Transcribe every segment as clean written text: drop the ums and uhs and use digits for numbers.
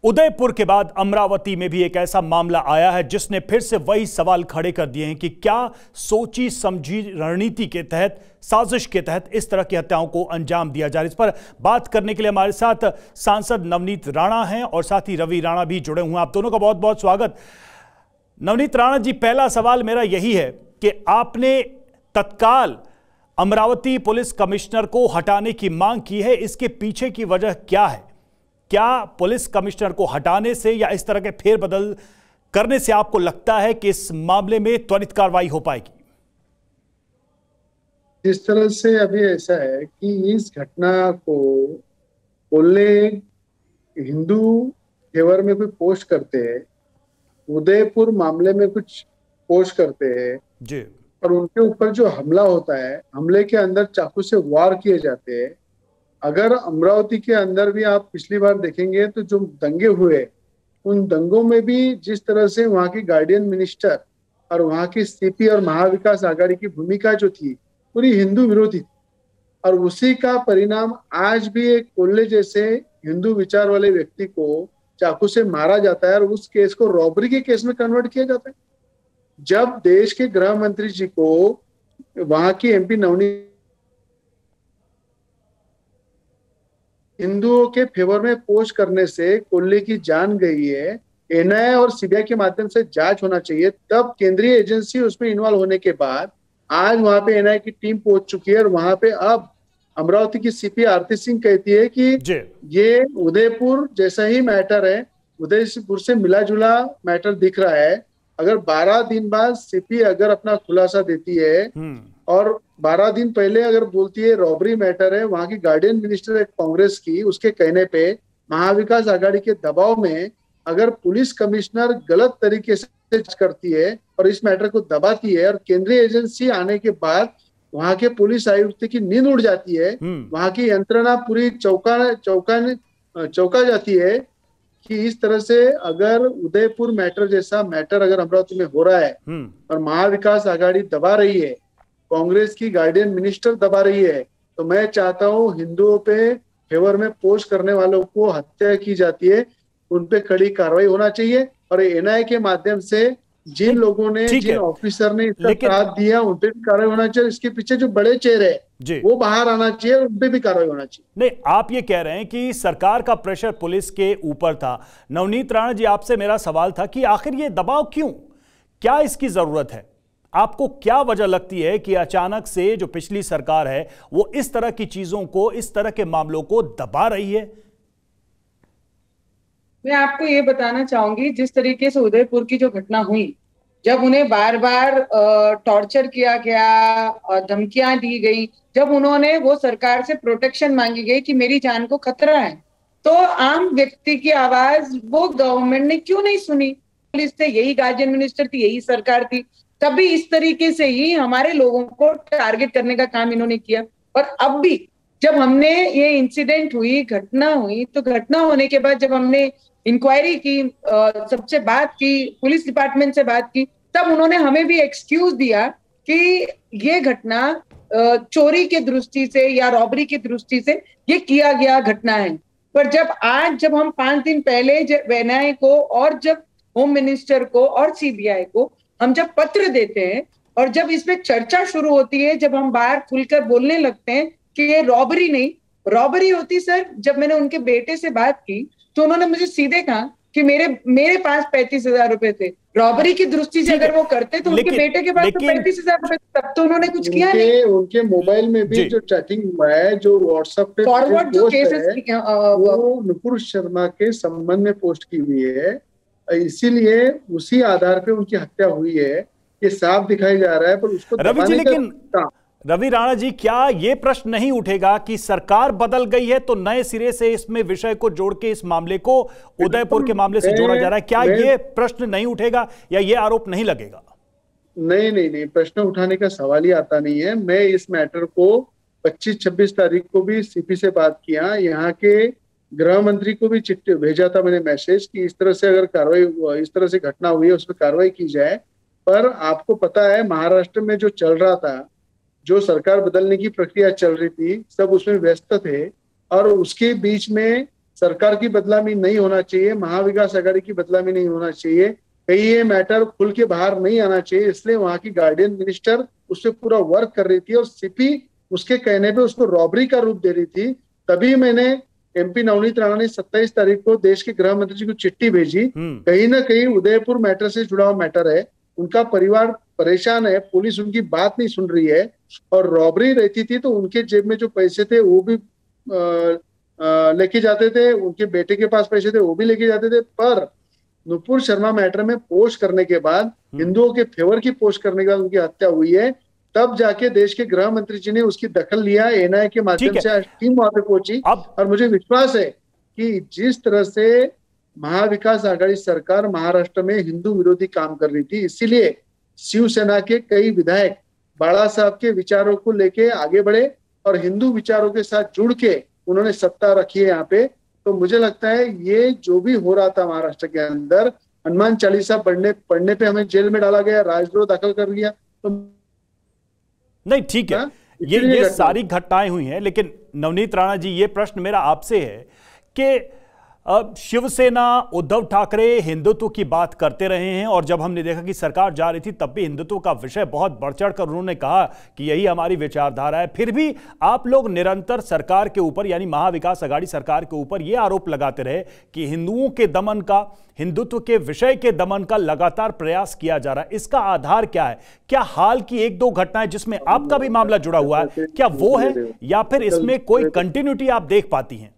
उदयपुर के बाद अमरावती में भी एक ऐसा मामला आया है जिसने फिर से वही सवाल खड़े कर दिए हैं कि क्या सोची समझी रणनीति के तहत, साजिश के तहत इस तरह की हत्याओं को अंजाम दिया जा रहा है। इस पर बात करने के लिए हमारे साथ सांसद नवनीत राणा हैं और साथ ही रवि राणा भी जुड़े हुए हैं। आप दोनों का बहुत बहुत स्वागत। नवनीत राणा जी, पहला सवाल मेरा यही है कि आपने तत्काल अमरावती पुलिस कमिश्नर को हटाने की मांग की है, इसके पीछे की वजह क्या है? क्या पुलिस कमिश्नर को हटाने से या इस तरह के फेरबदल करने से आपको लगता है कि इस मामले में त्वरित कार्रवाई हो पाएगी? जिस तरह से अभी ऐसा है कि इस घटना को बोलने हिंदू फेवर में कोई पोस्ट करते हैं, उदयपुर मामले में कुछ पोस्ट करते हैं जी, और उनके ऊपर जो हमला होता है, हमले के अंदर चाकू से वार किए जाते हैं। अगर अमरावती के अंदर भी आप पिछली बार देखेंगे तो जो दंगे हुए, उन दंगों में भी जिस तरह से वहां की गार्डियन मिनिस्टर और वहां की सीपी और महाविकास आघाड़ी की भूमिका जो थी, पूरी हिंदू विरोधी थी। और उसी का परिणाम आज भी एक कोल्ले जैसे हिंदू विचार वाले व्यक्ति को चाकू से मारा जाता है और उस केस को रॉबरी के केस में कन्वर्ट किया जाता है। जब देश के गृह मंत्री जी को वहां की एमपी नवनीत हिंदुओं के फेवर में पोस्ट करने से कोल्ले की जान गई है, एनआईए और सीबीआई के माध्यम से जांच होना चाहिए। तब केंद्रीय एजेंसी उसमें इन्वॉल्व होने के बाद आज वहां पे एनआईए की टीम पहुंच चुकी है और वहां पे अब अमरावती की सीपी आरती सिंह कहती है कि ये उदयपुर जैसा ही मैटर है, उदयपुर से मिला जुला मैटर दिख रहा है। अगर 12 दिन बाद सीपी अगर अपना खुलासा देती है और 12 दिन पहले अगर बोलती है रॉबरी मैटर है, वहां की गार्डियन मिनिस्टर है कांग्रेस की, उसके कहने पे महाविकास आघाड़ी के दबाव में अगर पुलिस कमिश्नर गलत तरीके से करती है और इस मैटर को दबाती है और केंद्रीय एजेंसी आने के बाद वहां के पुलिस आयुक्त की नींद उड़ जाती है, वहां की यंत्रणा पूरी चौंका जाती है कि इस तरह से अगर उदयपुर मैटर जैसा मैटर अगर अमरावती में हो रहा है और महाविकास आघाड़ी दबा रही है, कांग्रेस की गार्डियन मिनिस्टर दबा रही है, तो मैं चाहता हूं हिंदुओं पे फेवर में पोस्ट करने वालों को हत्या की जाती है, उन पे कड़ी कार्रवाई होना चाहिए और एनआईए के माध्यम से जिन लोगों ने, जिन ऑफिसर ने इसका साथ दिया, उन पे भी कार्रवाई होना चाहिए। इसके पीछे जो बड़े चेहरे हैं वो बाहर आना चाहिए और उन पे भी कार्रवाई होना चाहिए। नहीं, आप ये कह रहे हैं कि सरकार का प्रेशर पुलिस के ऊपर था। नवनीत राणा जी, आपसे मेरा सवाल था कि आखिर ये दबाव क्यों, क्या इसकी जरूरत है? आपको क्या वजह लगती है कि अचानक से जो पिछली सरकार है वो इस तरह की चीजों को, इस तरह के मामलों को दबा रही है? मैं आपको ये बताना चाहूंगी, जिस तरीके से उदयपुर की जो घटना हुई, जब उन्हें बार बार टॉर्चर किया गया और धमकियां दी गई, जब उन्होंने वो सरकार से प्रोटेक्शन मांगी गई कि मेरी जान को खतरा है, तो आम व्यक्ति की आवाज वो गवर्नमेंट ने क्यों नहीं सुनी? पुलिस थे, यही गार्जियन मिनिस्टर थी, यही सरकार थी, तभी इस तरीके से ही हमारे लोगों को टारगेट करने का काम इन्होंने किया। और अब भी जब हमने ये इंसिडेंट हुई, घटना हुई, तो घटना होने के बाद जब हमने इंक्वायरी की, सबसे बात की, पुलिस डिपार्टमेंट से बात की, तब उन्होंने हमें भी एक्सक्यूज दिया कि ये घटना चोरी की दृष्टि से या रॉबरी की दृष्टि से ये किया गया घटना है। पर जब हम 5 दिन पहले जब एनआईए को और जब होम मिनिस्टर को और सीबीआई को हम जब पत्र देते हैं और जब इसमें चर्चा शुरू होती है, जब हम बाहर खुलकर बोलने लगते हैं कि ये रॉबरी नहीं, रॉबरी होती सर, जब मैंने उनके बेटे से बात की तो उन्होंने मुझे सीधे कहा कि मेरे पास 35,000 रुपए थे। रॉबरी की दृष्टि से अगर वो करते तो उनके बेटे के पास तो 35,000 रुपए, तब तो उन्होंने कुछ किया नहीं। उनके मोबाइल में भी जो चैटिंग हुआ है, जो व्हाट्सएप पे फॉरवर्ड जो केसेस वो नुपुर शर्मा के संबंध में पोस्ट की हुई है, इसीलिए उसी आधार पे उनकी हत्या हुई है, ये साफ दिखाई जा रहा है। पर उसको रवि जी, लेकिन रवि राणा जी, क्या यह प्रश्न नहीं उठेगा कि सरकार बदल गई है तो नए सिरे से इसमें विषय को जोड़ के इस मामले को उदयपुर के मामले से जोड़ा जा रहा है? क्या यह प्रश्न नहीं उठेगा या यह आरोप नहीं लगेगा? नहीं, प्रश्न उठाने का सवाल ही आता नहीं है। मैं इस मैटर को 25-26 तारीख को भी सीपी से बात किया, यहाँ के गृह मंत्री को भी चिट्ठी भेजा था मैंने, मैसेज कि इस तरह से अगर कार्रवाई, इस तरह से घटना हुई है उस पर कार्रवाई की जाए। पर आपको पता है महाराष्ट्र में जो चल रहा था, जो सरकार बदलने की प्रक्रिया चल रही थी, सब उसमें व्यस्त थे और उसके बीच में सरकार की बदनामी नहीं होना चाहिए, महाविकास आघाड़ी की बदनामी नहीं होना चाहिए, कहीं ये मैटर खुल के बाहर नहीं आना चाहिए। इसलिए वहां की गार्डियन मिनिस्टर उस पर पूरा वर्क कर रही थी और सीपी उसके कहने पे उसको रॉबरी का रूप दे रही थी। तभी मैंने एमपी नवनीत राणा ने 27 तारीख को देश के गृह मंत्री जी को चिट्ठी भेजी। कहीं ना कहीं उदयपुर मैटर से जुड़ा हुआ मैटर है, उनका परिवार परेशान है, पुलिस उनकी बात नहीं सुन रही है और रॉबरी रहती थी तो उनके जेब में जो पैसे थे वो भी लेके जाते थे, उनके बेटे के पास पैसे थे वो भी लेके जाते थे। पर नुपुर शर्मा मैटर में पोस्ट करने के बाद, हिंदुओं के फेवर की पोस्ट करने के बाद उनकी हत्या हुई है। तब जाके देश के गृह मंत्री जी ने उसकी दखल लिया, एनआईए के माध्यम से टीम वहां पे पहुंची। और मुझे विश्वास है कि जिस तरह से महाविकास आघाड़ी सरकार महाराष्ट्र में हिंदू विरोधी काम कर रही थी, इसीलिए शिवसेना के कई विधायक बाला साहब के विचारों को लेके आगे बढ़े और हिंदू विचारों के साथ जुड़ के उन्होंने सत्ता रखी है यहाँ पे। तो मुझे लगता है ये जो भी हो रहा था महाराष्ट्र के अंदर, हनुमान चालीसा पढ़ने पे हमें जेल में डाला गया, राजद्रोह दाखिल कर दिया, तो नहीं ठीक है, ये सारी घटनाएं हुई हैं। लेकिन नवनीत राणा जी, ये प्रश्न मेरा आपसे है कि शिवसेना, उद्धव ठाकरे हिंदुत्व की बात करते रहे हैं और जब हमने देखा कि सरकार जा रही थी तब भी हिंदुत्व का विषय बहुत बढ़ चढ़ कर उन्होंने कहा कि यही हमारी विचारधारा है। फिर भी आप लोग निरंतर सरकार के ऊपर, यानी महाविकास आघाड़ी सरकार के ऊपर यह आरोप लगाते रहे कि हिंदुओं के दमन का, हिंदुत्व के विषय के दमन का लगातार प्रयास किया जा रहा है। इसका आधार क्या है? क्या हाल की एक दो घटनाएं जिसमें आपका भी मामला जुड़ा हुआ है, क्या वो है या फिर इसमें कोई कंटिन्यूटी आप देख पाती हैं?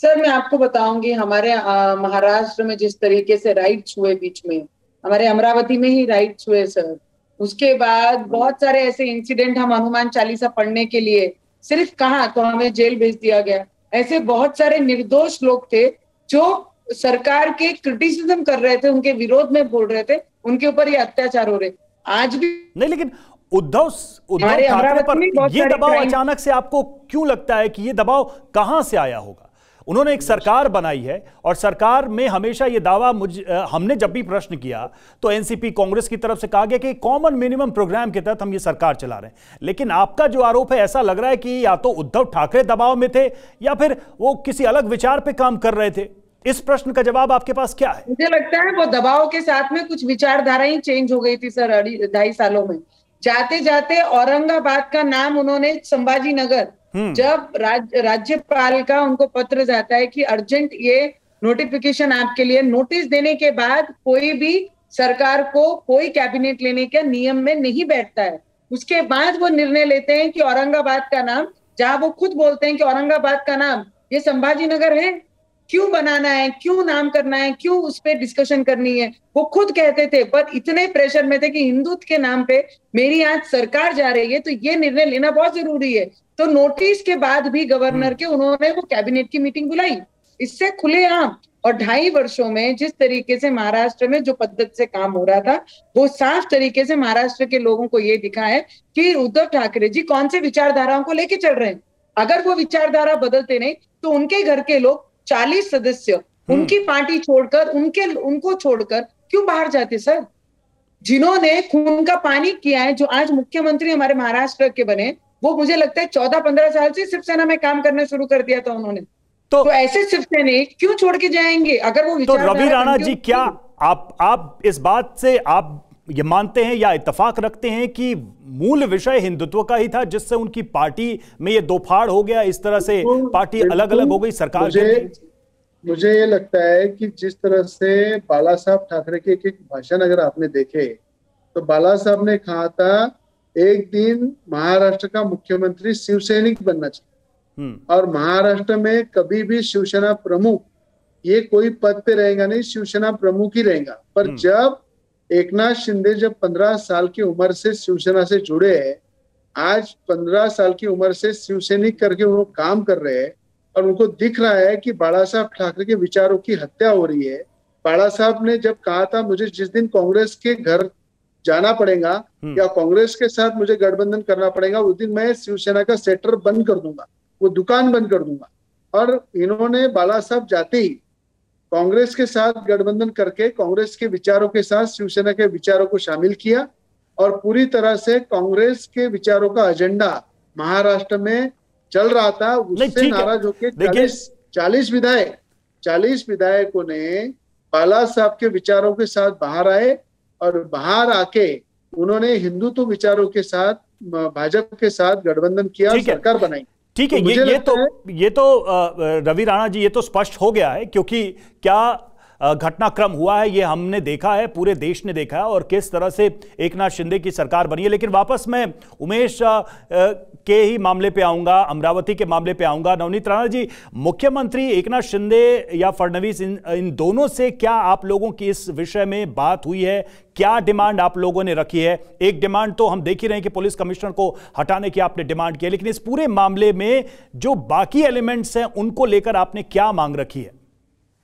सर, मैं आपको बताऊंगी, हमारे महाराष्ट्र में जिस तरीके से राइट्स हुए, बीच में हमारे अमरावती में ही राइट्स हुए सर, उसके बाद बहुत सारे ऐसे इंसिडेंट, हम हनुमान चालीसा पढ़ने के लिए सिर्फ कहा तो हमें जेल भेज दिया गया। ऐसे बहुत सारे निर्दोष लोग थे जो सरकार के क्रिटिसिज्म कर रहे थे, उनके विरोध में बोल रहे थे, उनके ऊपर ये अत्याचार हो रहे आज भी नहीं। लेकिन उद्धव ठाकरे पर ये दबाव अचानक से आपको क्यों लगता है कि ये दबाव कहां से आया होगा? उन्होंने एक सरकार बनाई है और सरकार में हमेशा ये दावा हमने जब भी प्रश्न किया तो एनसीपी कांग्रेस की तरफ से कहा गया कि कॉमन मिनिमम प्रोग्राम के तहत हम ये सरकार चला रहे हैं। लेकिन आपका जो आरोप है, ऐसा लग रहा है कि या तो उद्धव ठाकरे दबाव में थे या फिर वो किसी अलग विचार पे काम कर रहे थे। इस प्रश्न का जवाब आपके पास क्या है? मुझे लगता है वो दबाव के साथ में कुछ विचारधारा ही चेंज हो गई थी सर 2.5 सालों में। जाते जाते औरंगाबाद का नाम उन्होंने संभाजी नगर, जब राज्यपाल का उनको पत्र जाता है कि अर्जेंट ये नोटिफिकेशन आपके लिए, नोटिस देने के बाद कोई भी सरकार को कोई कैबिनेट लेने के नियम में नहीं बैठता है। उसके बाद वो निर्णय लेते हैं कि औरंगाबाद का नाम, जहां वो खुद बोलते हैं कि औरंगाबाद का नाम ये संभाजी नगर है, क्यों बनाना है, क्यों नाम करना है, क्यों उस पर डिस्कशन करनी है, वो खुद कहते थे। पर इतने प्रेशर में थे कि हिंदुत्व के नाम पे मेरी आज सरकार जा रही है तो ये निर्णय लेना बहुत जरूरी है। तो नोटिस के बाद भी गवर्नर के उन्होंने वो कैबिनेट की मीटिंग बुलाई। इससे खुलेआम और 2.5 वर्षों में जिस तरीके से महाराष्ट्र में जो पद्धति से काम हो रहा था, वो साफ तरीके से महाराष्ट्र के लोगों को ये दिखा है कि उद्धव ठाकरे जी कौन से विचारधाराओं को लेके चल रहे हैं। अगर वो विचारधारा बदलते नहीं तो उनके घर के लोग 40 सदस्य उनकी पार्टी छोड़कर, उनको छोड़कर क्यों बाहर जाते सर? जिन्होंने खून का पानी किया है, जो आज मुख्यमंत्री हमारे महाराष्ट्र के बने, वो मुझे लगता है 14-15 साल से शिवसेना में काम करना शुरू कर दिया था उन्होंने। तो ऐसे शिवसैनिक क्यों छोड़ के जाएंगे अगर वो तो रवि राणा जी, क्या आप इस बात से आप ये मानते हैं या इत्तेफाक रखते हैं कि मूल विषय हिंदुत्व का ही था जिससे उनकी पार्टी में ये दोफाड़ हो गया, इस तरह से पार्टी अलग अलग हो गई, सरकार? मुझे ये लगता है कि जिस तरह से बाला साहब ठाकरे के एक भाषण अगर आपने देखे तो बाला साहब ने कहा था एक दिन महाराष्ट्र का मुख्यमंत्री शिवसैनिक बनना चाहिए और महाराष्ट्र में कभी भी शिवसेना प्रमुख ये कोई पद पे रहेगा नहीं, शिवसेना प्रमुख ही रहेगा। पर जब एकनाथ शिंदे जब 15 साल की उम्र से शिवसेना से जुड़े हैं, आज 15 साल की उम्र से शिवसैनिक करके वो काम कर रहे हैं और उनको दिख रहा है कि बाला साहब ठाकरे के विचारों की हत्या हो रही है। बाला साहब ने जब कहा था मुझे जिस दिन कांग्रेस के घर जाना पड़ेगा या कांग्रेस के साथ मुझे गठबंधन करना पड़ेगा, उस दिन मैं शिवसेना का सेक्टर बंद कर दूंगा, वो दुकान बंद कर दूंगा। और इन्होंने बाला साहब जाते ही कांग्रेस के साथ गठबंधन करके कांग्रेस के विचारों के साथ शिवसेना के विचारों को शामिल किया और पूरी तरह से कांग्रेस के विचारों का एजेंडा महाराष्ट्र में चल रहा था। उससे नाराज होकर 40 विधायकों ने बाला साहब के विचारों के साथ बाहर आए और बाहर आके उन्होंने हिंदुत्व विचारों के साथ भाजपा के साथ गठबंधन किया, सरकार बनाई। ठीक है, ये तो रवि राणा जी, ये तो स्पष्ट हो गया है, क्योंकि क्या घटनाक्रम हुआ है ये हमने देखा है, पूरे देश ने देखा है, और किस तरह से एकनाथ शिंदे की सरकार बनी है। लेकिन वापस मैं उमेश के ही मामले पे आऊंगा, अमरावती के मामले पे आऊंगा। नवनीत राणा जी, मुख्यमंत्री एकनाथ शिंदे या फडणवीस, इन दोनों से क्या आप लोगों की इस विषय में बात हुई है? क्या डिमांड आप लोगों ने रखी है? एक डिमांड तो हम देख ही रहे हैं कि पुलिस कमिश्नर को हटाने की आपने डिमांड की है, लेकिन इस पूरे मामले में जो बाकी एलिमेंट्स हैं उनको लेकर आपने क्या मांग रखी है?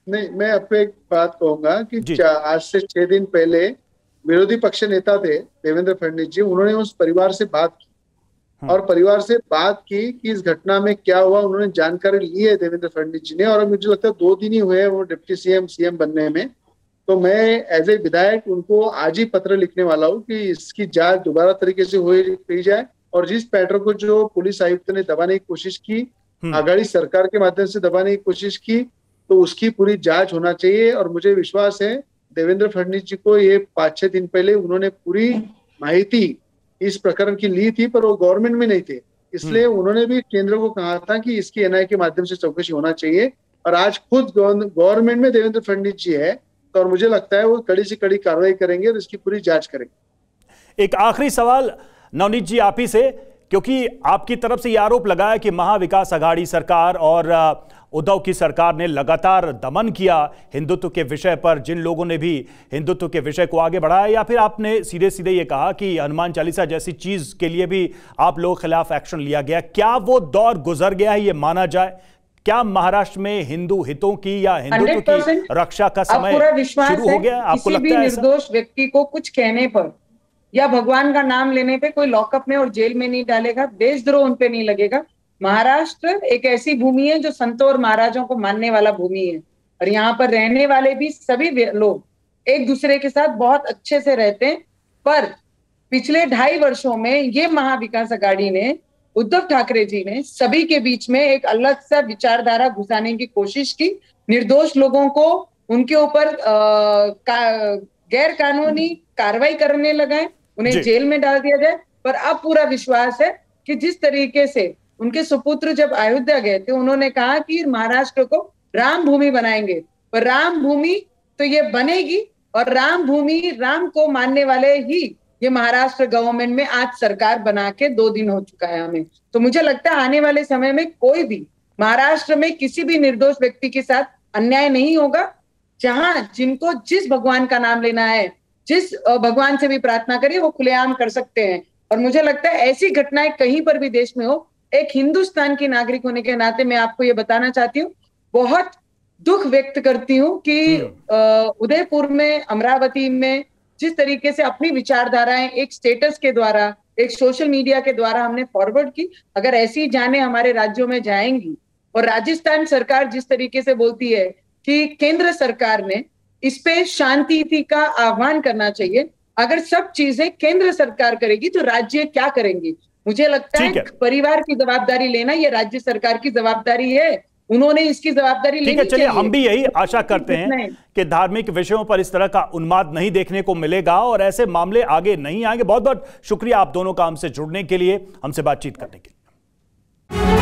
नहीं, मैं आपको एक बात कहूंगा कि आज से 6 दिन पहले विरोधी पक्ष नेता थे देवेंद्र फडणवीस जी, उन्होंने उस परिवार से बात की और परिवार से बात की कि इस घटना में क्या हुआ, उन्होंने जानकारी ली है देवेंद्र फडणवीस जी ने। और मुझे लगता है 2 दिन ही हुए वो डिप्टी सीएम बनने में, तो मैं एज ए विधायक उनको आज ही पत्र लिखने वाला हूँ कि इसकी जांच दोबारा तरीके से की जाए, और जिस पैटर्न को जो पुलिस आयुक्त ने दबाने की कोशिश की, आघाड़ी सरकार के माध्यम से दबाने की कोशिश की, तो उसकी पूरी जांच होना चाहिए। और मुझे विश्वास है देवेंद्र फडणवीस जी को ये 5-6 दिन पहले उन्होंने पूरी माहिती इस प्रकरण की ली थी, पर वो गवर्नमेंट में नहीं थे, इसलिए उन्होंने भी केंद्र को कहा था कि इसकी एनआईए के माध्यम से चौकसी होना चाहिए। और आज खुद गवर्नमेंट में देवेंद्र फडणवीस जी है, तो और मुझे लगता है वो कड़ी से कड़ी कार्रवाई करेंगे और इसकी पूरी जांच करेंगे। एक आखिरी सवाल नवनीत जी आप ही से, क्योंकि आपकी तरफ से यह आरोप लगाया कि महाविकास आघाड़ी सरकार और उद्धव की सरकार ने लगातार दमन किया हिंदुत्व के विषय पर, जिन लोगों ने भी हिंदुत्व के विषय को आगे बढ़ाया, या फिर आपने सीधे सीधे ये कहा कि हनुमान चालीसा जैसी चीज के लिए भी आप लोगों के खिलाफ एक्शन लिया गया। क्या वो दौर गुजर गया है, ये माना जाए? क्या महाराष्ट्र में हिंदू हितों की या हिंदुत्व की रक्षा का समय शुरू हो गया? आपको लगता है निर्दोष व्यक्ति को कुछ कहने पर या भगवान का नाम लेने पे कोई लॉकअप में और जेल में नहीं डालेगा, देशद्रोह उन पे नहीं लगेगा? महाराष्ट्र एक ऐसी भूमि है जो संतों और महाराजों को मानने वाला भूमि है, और यहाँ पर रहने वाले भी सभी लोग एक दूसरे के साथ बहुत अच्छे से रहते हैं। पर पिछले 2.5 वर्षों में ये महाविकास आघाड़ी ने, उद्धव ठाकरे जी ने सभी के बीच में एक अलग सा विचारधारा घुसाने की कोशिश की। निर्दोष लोगों को उनके ऊपर गैर कानूनी कार्रवाई करने लगाए, उन्हें जेल में डाल दिया जाए। पर अब पूरा विश्वास है कि जिस तरीके से उनके सुपुत्र जब अयोध्या गए थे, उन्होंने कहा कि महाराष्ट्र को राम भूमि बनाएंगे, पर राम भूमि तो ये बनेगी, और राम भूमि, राम को मानने वाले ही ये महाराष्ट्र गवर्नमेंट में आज सरकार बना के 2 दिन हो चुका है हमें। तो मुझे लगता है आने वाले समय में कोई भी महाराष्ट्र में किसी भी निर्दोष व्यक्ति के साथ अन्याय नहीं होगा। जहां जिनको जिस भगवान का नाम लेना है, जिस भगवान से भी प्रार्थना करिए, वो खुलेआम कर सकते हैं। और मुझे लगता है ऐसी घटनाएं कहीं पर भी देश में हो, एक हिंदुस्तान की नागरिक होने के नाते मैं आपको ये बताना चाहती हूँ, बहुत दुख व्यक्त करती हूँ कि उदयपुर में, अमरावती में जिस तरीके से अपनी विचारधाराएं एक स्टेटस के द्वारा, एक सोशल मीडिया के द्वारा हमने फॉरवर्ड की, अगर ऐसी जाने हमारे राज्यों में जाएंगी, और राजस्थान सरकार जिस तरीके से बोलती है कि केंद्र सरकार ने इस पे शांति का आह्वान करना चाहिए, अगर सब चीजें केंद्र सरकार करेगी तो राज्य क्या करेंगे? मुझे लगता है परिवार की जवाबदारी लेना ये राज्य सरकार की जवाबदारी है, उन्होंने इसकी जवाबदारी लेनी चाहिए। चलिए, हम भी यही आशा करते हैं कि धार्मिक विषयों पर इस तरह का उन्माद नहीं देखने को मिलेगा और ऐसे मामले आगे नहीं आएंगे। बहुत बहुत शुक्रिया आप दोनों का हमसे जुड़ने के लिए, हमसे बातचीत करने के लिए।